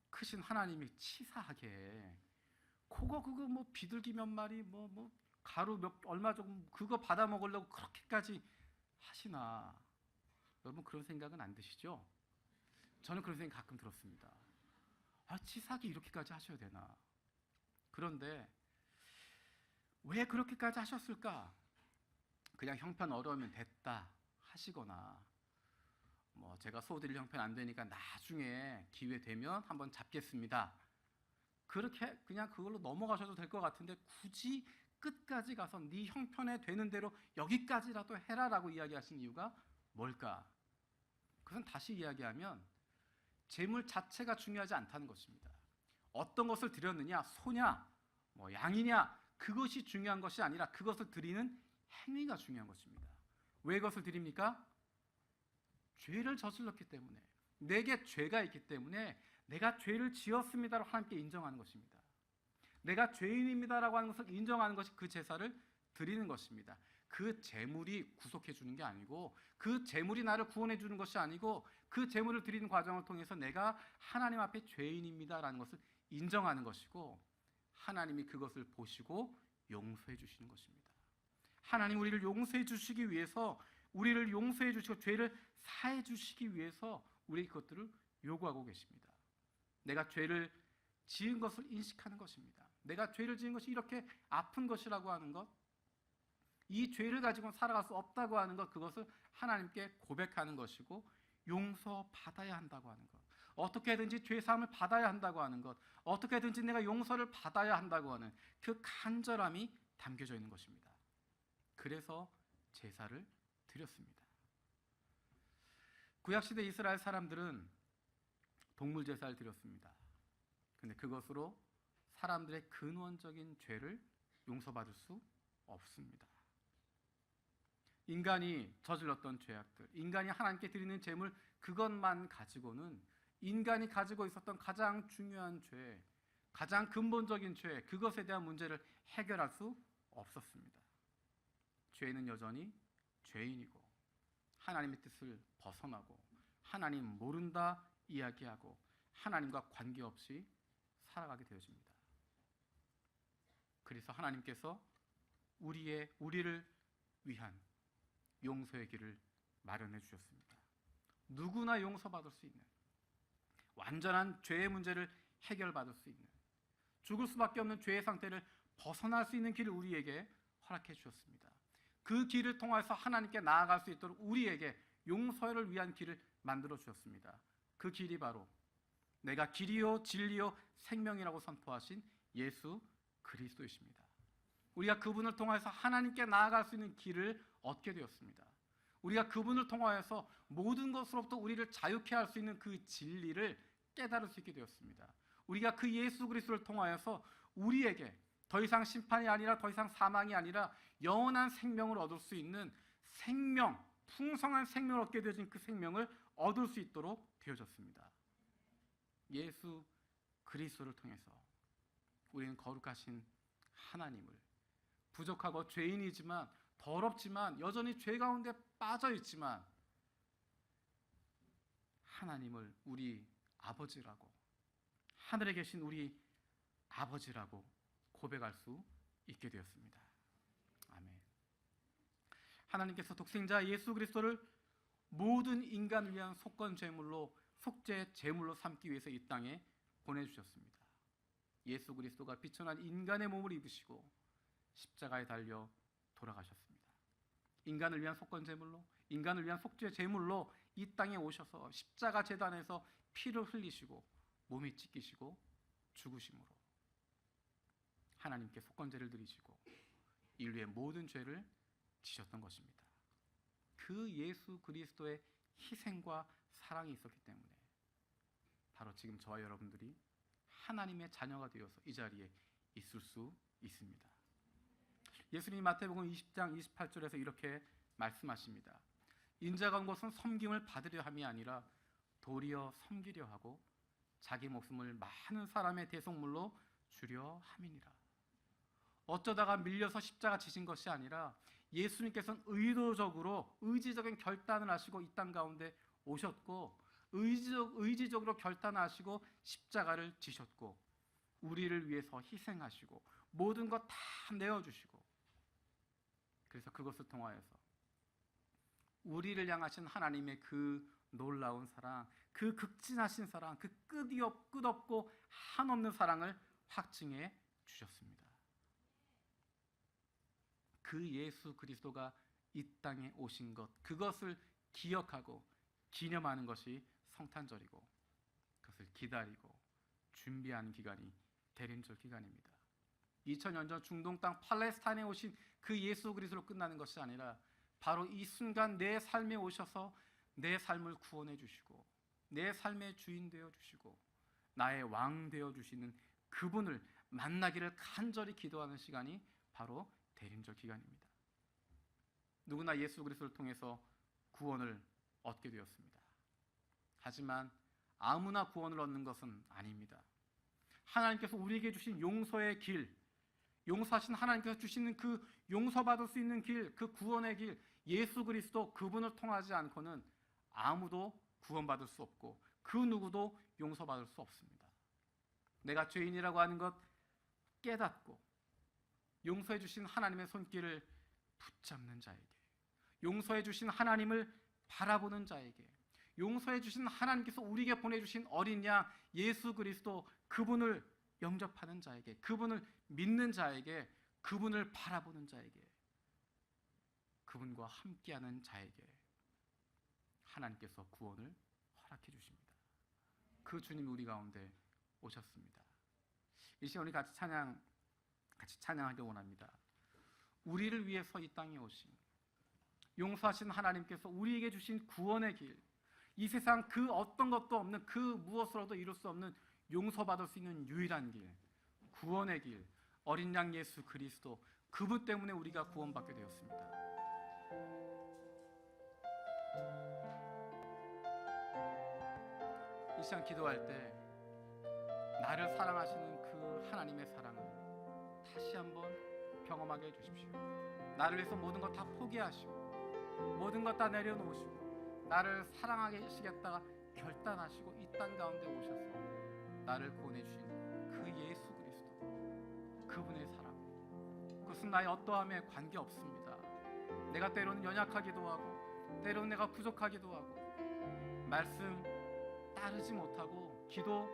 Speaker 1: 크신 하나님이 치사하게 그거 뭐 비둘기 몇 마리 뭐 가루 얼마 조금 그거 받아 먹으려고 그렇게까지 하시나? 여러분 그런 생각은 안 드시죠? 저는 그런 생각 가끔 들었습니다. 치사하게 이렇게까지 하셔야 되나? 그런데 왜 그렇게까지 하셨을까? 그냥 형편 어려우면 됐다 하시거나 뭐 제가 소 드릴 형편 안 되니까 나중에 기회 되면 한번 잡겠습니다. 그렇게 그냥 그걸로 넘어가셔도 될 것 같은데 굳이 끝까지 가서 네 형편에 되는 대로 여기까지라도 해라라고 이야기하신 이유가 뭘까? 그것은 다시 이야기하면 재물 자체가 중요하지 않다는 것입니다. 어떤 것을 드렸느냐, 소냐, 뭐 양이냐, 그것이 중요한 것이 아니라 그것을 드리는 행위가 중요한 것입니다. 왜 그것을 드립니까? 죄를 저질렀기 때문에, 내게 죄가 있기 때문에 내가 죄를 지었습니다라고 하나님께 인정하는 것입니다. 내가 죄인입니다라고 하는 것을 인정하는 것이 그 제사를 드리는 것입니다. 그 제물이 구속해 주는 게 아니고, 그 제물이 나를 구원해 주는 것이 아니고, 그 제물을 드리는 과정을 통해서 내가 하나님 앞에 죄인입니다라는 것을 인정하는 것이고, 하나님이 그것을 보시고 용서해 주시는 것입니다. 하나님 우리를 용서해 주시기 위해서, 우리를 용서해 주시고 죄를 사해 주시기 위해서 우리 그것들을 요구하고 계십니다. 내가 죄를 지은 것을 인식하는 것입니다. 내가 죄를 지은 것이 이렇게 아픈 것이라고 하는 것, 이 죄를 가지고 살아갈 수 없다고 하는 것, 그것을 하나님께 고백하는 것이고 용서받아야 한다고 하는 것, 어떻게든지 죄사함을 받아야 한다고 하는 것, 어떻게든지 내가 용서를 받아야 한다고 하는 그 간절함이 담겨져 있는 것입니다. 그래서 제사를 드렸습니다. 구약시대 이스라엘 사람들은 동물 제사를 드렸습니다. 근데 그것으로 사람들의 근원적인 죄를 용서받을 수 없습니다. 인간이 저질렀던 죄악들, 인간이 하나님께 드리는 제물 그것만 가지고는 인간이 가지고 있었던 가장 중요한 죄, 가장 근본적인 죄, 그것에 대한 문제를 해결할 수 없었습니다. 죄는 여전히 죄인이고 하나님의 뜻을 벗어나고 하나님 모른다 이야기하고 하나님과 관계없이 살아가게 되어집니다. 그래서 하나님께서 우리를 위한 용서의 길을 마련해 주셨습니다. 누구나 용서받을 수 있는, 완전한 죄의 문제를 해결받을 수 있는, 죽을 수밖에 없는 죄의 상태를 벗어날 수 있는 길을 우리에게 허락해 주셨습니다. 그 길을 통해서 하나님께 나아갈 수 있도록 우리에게 용서를 위한 길을 만들어 주셨습니다. 그 길이 바로 내가 길이요 진리요 생명이라고 선포하신 예수 그리스도이십니다. 우리가 그분을 통해서 하나님께 나아갈 수 있는 길을 얻게 되었습니다. 우리가 그분을 통하여서 모든 것으로부터 우리를 자유케 할 수 있는 그 진리를 깨달을 수 있게 되었습니다. 우리가 그 예수 그리스도를 통하여서 우리에게 더 이상 심판이 아니라 더 이상 사망이 아니라 영원한 생명을 얻을 수 있는 생명, 풍성한 생명을 얻게 되어진 그 생명을 얻을 수 있도록 되어졌습니다. 예수 그리스도를 통해서 우리는 거룩하신 하나님을, 부족하고 죄인이지만 더럽지만 여전히 죄 가운데 빠져 있지만 하나님을 우리 아버지라고, 하늘에 계신 우리 아버지라고 고백할 수 있게 되었습니다. 아멘. 하나님께서 독생자 예수 그리스도를 모든 인간을 위한 속건 제물로, 속죄 제물로 삼기 위해서 이 땅에 보내주셨습니다. 예수 그리스도가 비천한 인간의 몸을 입으시고 십자가에 달려 돌아가셨습니다. 인간을 위한 속건 제물로, 인간을 위한 속죄 제물로 이 땅에 오셔서 십자가 제단에서 피를 흘리시고 몸이 찢기시고 죽으심으로 하나님께 속건제를 드리시고 인류의 모든 죄를 지셨던 것입니다. 그 예수 그리스도의 희생과 사랑이 있었기 때문에 바로 지금 저와 여러분들이 하나님의 자녀가 되어서 이 자리에 있을 수 있습니다. 예수님이 마태복음 20장 28절에서 이렇게 말씀하십니다. 인자가 온 것은 섬김을 받으려 함이 아니라 도리어 섬기려 하고 자기 목숨을 많은 사람의 대속물로 주려 함이니라. 어쩌다가 밀려서 십자가 지신 것이 아니라 예수님께서는 의도적으로 의지적인 결단을 하시고 이 땅 가운데 오셨고 의지적으로 결단하시고 십자가를 지셨고 우리를 위해서 희생하시고 모든 것 다 내어주시고 그래서 그것을 통하여서 우리를 향하신 하나님의 그 놀라운 사랑, 그 극진하신 사랑, 그 끝없고 한없는 사랑을 확증해 주셨습니다. 그 예수 그리스도가 이 땅에 오신 것, 그것을 기억하고 기념하는 것이 성탄절이고 그것을 기다리고 준비하는 기간이 대림절 기간입니다. 2000년 전 중동 땅 팔레스타인에 오신 그 예수 그리스도로 끝나는 것이 아니라 바로 이 순간 내 삶에 오셔서 내 삶을 구원해 주시고 내 삶의 주인 되어 주시고 나의 왕 되어 주시는 그분을 만나기를 간절히 기도하는 시간이 바로 대림절 기간입니다. 누구나 예수 그리스도를 통해서 구원을 얻게 되었습니다. 하지만 아무나 구원을 얻는 것은 아닙니다. 하나님께서 우리에게 주신 용서의 길, 용서하신 하나님께서 주시는 그 용서받을 수 있는 길, 그 구원의 길, 예수 그리스도 그분을 통하지 않고는 아무도 구원받을 수 없고 그 누구도 용서받을 수 없습니다. 내가 죄인이라고 하는 것 깨닫고 용서해 주신 하나님의 손길을 붙잡는 자에게, 용서해 주신 하나님을 바라보는 자에게, 용서해 주신 하나님께서 우리에게 보내주신 어린 양 예수 그리스도 그분을 영접하는 자에게, 그분을 믿는 자에게, 그분을 바라보는 자에게, 그분과 함께하는 자에게 하나님께서 구원을 허락해 주십니다. 그 주님이 우리 가운데 오셨습니다. 이 시간 우리 같이 찬양하기 원합니다. 우리를 위해서 이 땅에 오신 용서하신 하나님께서 우리에게 주신 구원의 길, 이 세상 그 어떤 것도 없는 그 무엇으로도 이룰 수 없는 용서받을 수 있는 유일한 길, 구원의 길, 어린 양 예수 그리스도 그분 때문에 우리가 구원받게 되었습니다. 이 시간 기도할 때 나를 사랑하시는 그 하나님의 사랑을 다시 한번 경험하게 해주십시오. 나를 위해서 모든 것 다 포기하시고 모든 것 다 내려놓으시고 나를 사랑하시겠다가 결단하시고 이 땅 가운데 오셔서 나를 구원해 주신 그 예수 그리스도 그분의 사랑, 그것은 나의 어떠함에 관계없습니다. 내가 때로는 연약하기도 하고 때로는 내가 부족하기도 하고 말씀 따르지 못하고 기도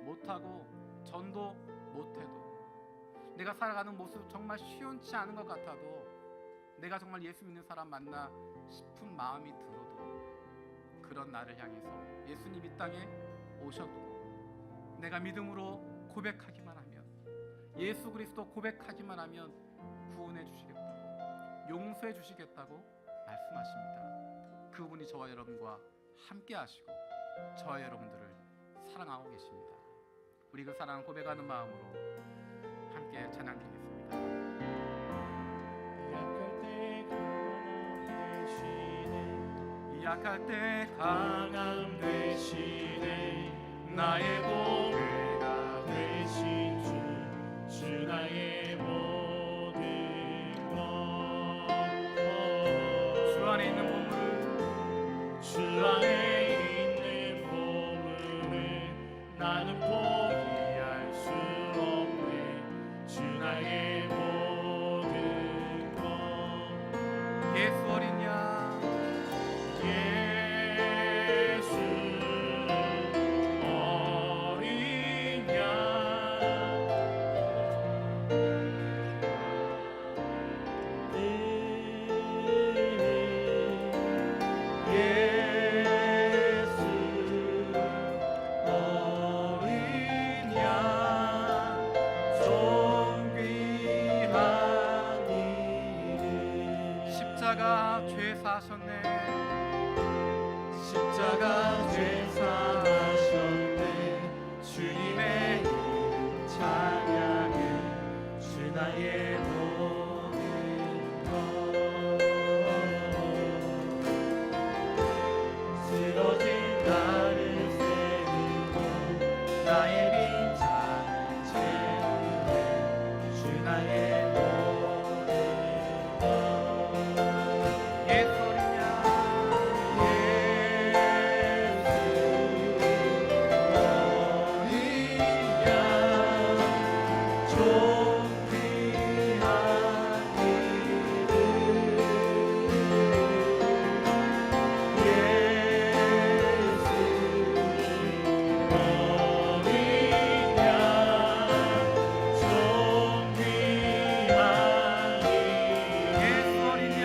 Speaker 1: 못하고 전도 못해도 내가 살아가는 모습 정말 시원치 않은 것 같아도 내가 정말 예수 믿는 사람 맞나 싶은 마음이 들어도 그런 나를 향해서 예수님 이 땅에 오셨고 내가 믿음으로 고백하기만 하면, 예수 그리스도 고백하기만 하면 구원해 주시겠다고, 용서해 주시겠다고 말씀하십니다. 그분이 저와 여러분과 함께 하시고 저와 여러분들을 사랑하고 계십니다. 우리 그 사랑을 고백하는 마음으로 함께 찬양 드리겠습니다.
Speaker 2: 약할 때 구원하시네
Speaker 1: 약할 때
Speaker 2: 강함 되시네 나의 보배가 되신 주 나의 모든 것
Speaker 1: 주 안에 있는 보물을
Speaker 2: 주 안에 있는 보물을 나는 포기할 수 없네 주 나의 모든 것
Speaker 1: 예수 어린 양
Speaker 2: 예수 어린 양 예수 어린 양 존귀한 이름
Speaker 1: 십자가 죄 사하셨네
Speaker 2: 십자가 죄 사하셨네 주님의 이름 찬양해 주 나의 모든 것 쓰러진 나를 세우고 나의 빈잔을 채우네 주 나의 모든 것
Speaker 1: 예수 어린 양 예수 어린 양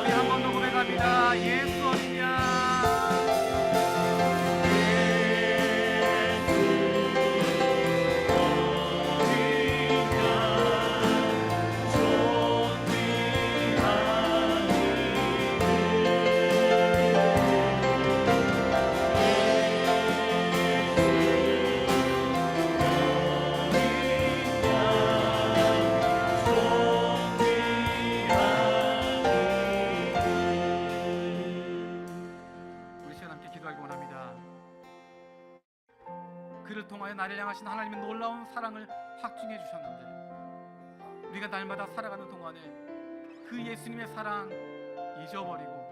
Speaker 1: 우리 한 번 더 고백합니다. 예수 어린 양 우리 시간 함께 기도하기 원합니다. 그를 통하여 나를 향하신 하나님의 놀라운 사랑을 확증해 주셨는데 우리가 날마다 살아가는 동안에 그 예수님의 사랑 잊어버리고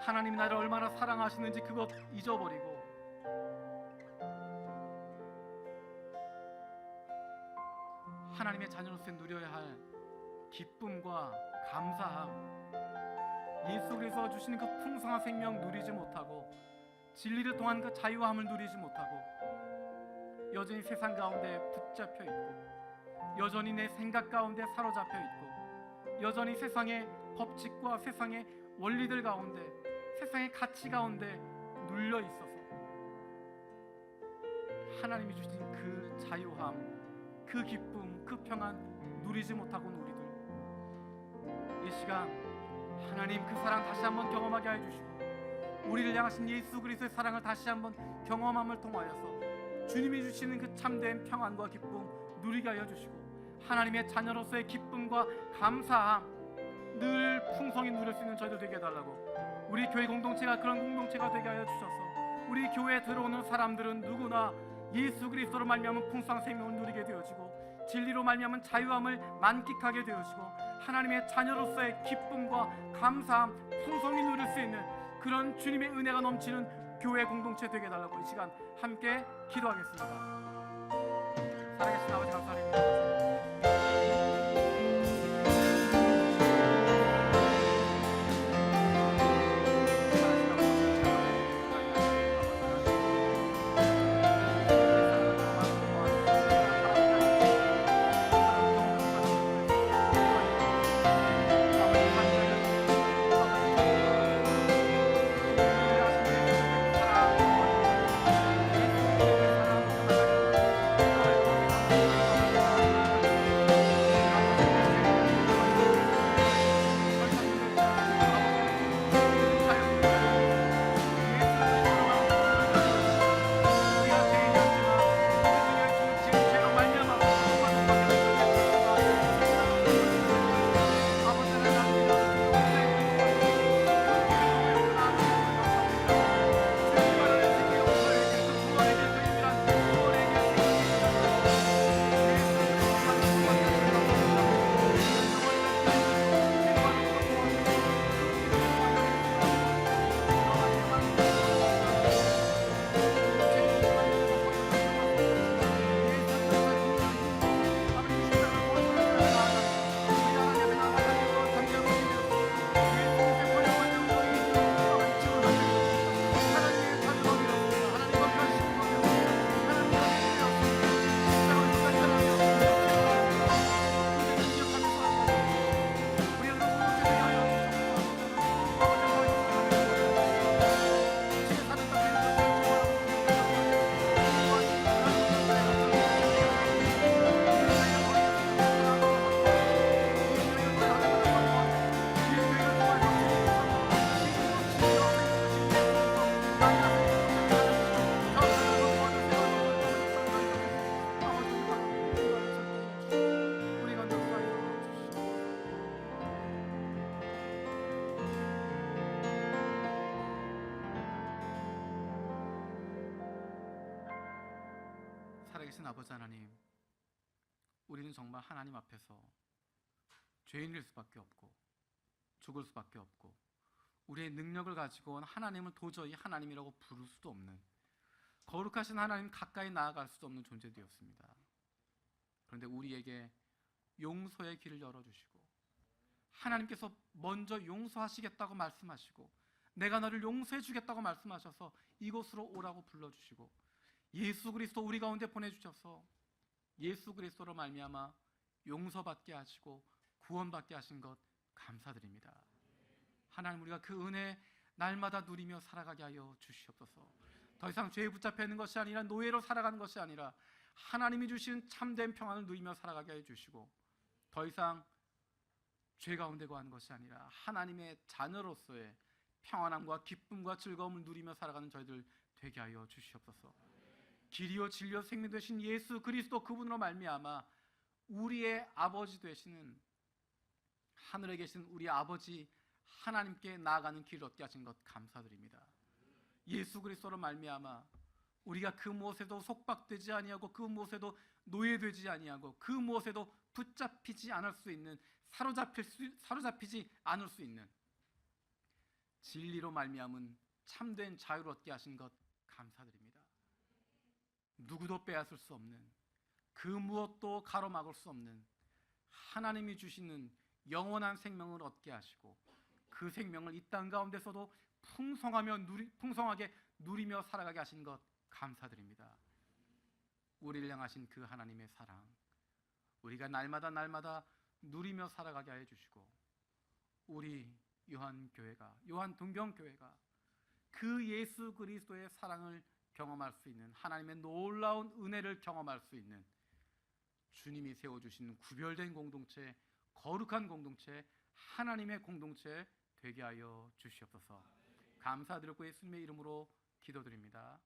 Speaker 1: 하나님이 나를 얼마나 사랑하시는지 그것 잊어버리고 하나님의 자녀로서 누려야 할 기쁨과 감사함 예수 그리스도가 주시는 그 풍성한 생명 누리지 못하고 진리를 통한 그 자유함을 누리지 못하고 여전히 세상 가운데 붙잡혀 있고 여전히 내 생각 가운데 사로잡혀 있고 여전히 세상의 법칙과 세상의 원리들 가운데 세상의 가치 가운데 눌려 있어서 하나님이 주신 그 자유함, 그 기쁨, 그 평안 누리지 못하고 우리들 이 시간 하나님 그 사랑 다시 한번 경험하게 해주시고 우리를 향하신 예수 그리스도의 사랑을 다시 한번 경험함을 통하여서 주님이 주시는 그 참된 평안과 기쁨 누리게 하여 주시고 하나님의 자녀로서의 기쁨과 감사함 늘 풍성히 누릴 수 있는 저희들 되게 해달라고 우리 교회 공동체가 그런 공동체가 되게 하여 주셔서 우리 교회에 들어오는 사람들은 누구나 예수 그리스도로 말미암은 풍성한 생명을 누리게 되어지고 진리로 말미암은 자유함을 만끽하게 되어지고 하나님의 자녀로서의 기쁨과 감사함 풍성히 누릴 수 있는 그런 주님의 은혜가 넘치는 교회 공동체 되게 해달라고 이 시간 함께 기도하겠습니다. 살아계신 아버지 감사드립니다. 살아계신 아버지 하나님, 우리는 정말 하나님 앞에서 죄인일 수밖에 없고 죽을 수밖에 없고 우리의 능력을 가지고는 하나님을 도저히 하나님이라고 부를 수도 없는, 거룩하신 하나님 가까이 나아갈 수도 없는 존재되었습니다. 그런데 우리에게 용서의 길을 열어주시고 하나님께서 먼저 용서하시겠다고 말씀하시고 내가 너를 용서해 주겠다고 말씀하셔서 이곳으로 오라고 불러주시고 예수 그리스도 우리 가운데 보내주셔서 예수 그리스도로 말미암아 용서받게 하시고 구원받게 하신 것 감사드립니다. 하나님, 우리가 그 은혜 날마다 누리며 살아가게 하여 주시옵소서. 더 이상 죄에 붙잡혀 있는 것이 아니라 노예로 살아가는 것이 아니라 하나님이 주신 참된 평안을 누리며 살아가게 하여 주시고 더 이상 죄 가운데 거하는 것이 아니라 하나님의 자녀로서의 평안함과 기쁨과 즐거움을 누리며 살아가는 저희들 되게 하여 주시옵소서. 길이요 진리요 생명 되신 예수 그리스도 그분으로 말미암아 우리의 아버지 되시는 하늘에 계신 우리 아버지 하나님께 나아가는 길을 얻게 하신 것 감사드립니다. 예수 그리스도로 말미암아 우리가 그 무엇에도 속박되지 아니하고 그 무엇에도 노예되지 아니하고 그 무엇에도 붙잡히지 않을 수 있는, 사로잡히지 않을 수 있는 진리로 말미암은 참된 자유를 얻게 하신 것 감사드립니다. 누구도 빼앗을 수 없는, 그 무엇도 가로막을 수 없는 하나님이 주시는 영원한 생명을 얻게 하시고 그 생명을 이 땅 가운데서도 풍성하게 누리며 살아가게 하신 것 감사드립니다. 우리를 향하신 그 하나님의 사랑, 우리가 날마다 누리며 살아가게 하여 주시고 우리 요한 동경교회가 그 예수 그리스도의 사랑을 경험할 수 있는, 하나님의 놀라운 은혜를 경험할 수 있는 주님이 세워주신 구별된 공동체, 거룩한 공동체, 하나님의 공동체 되게 하여 주시옵소서. 감사드리고 예수님의 이름으로 기도드립니다.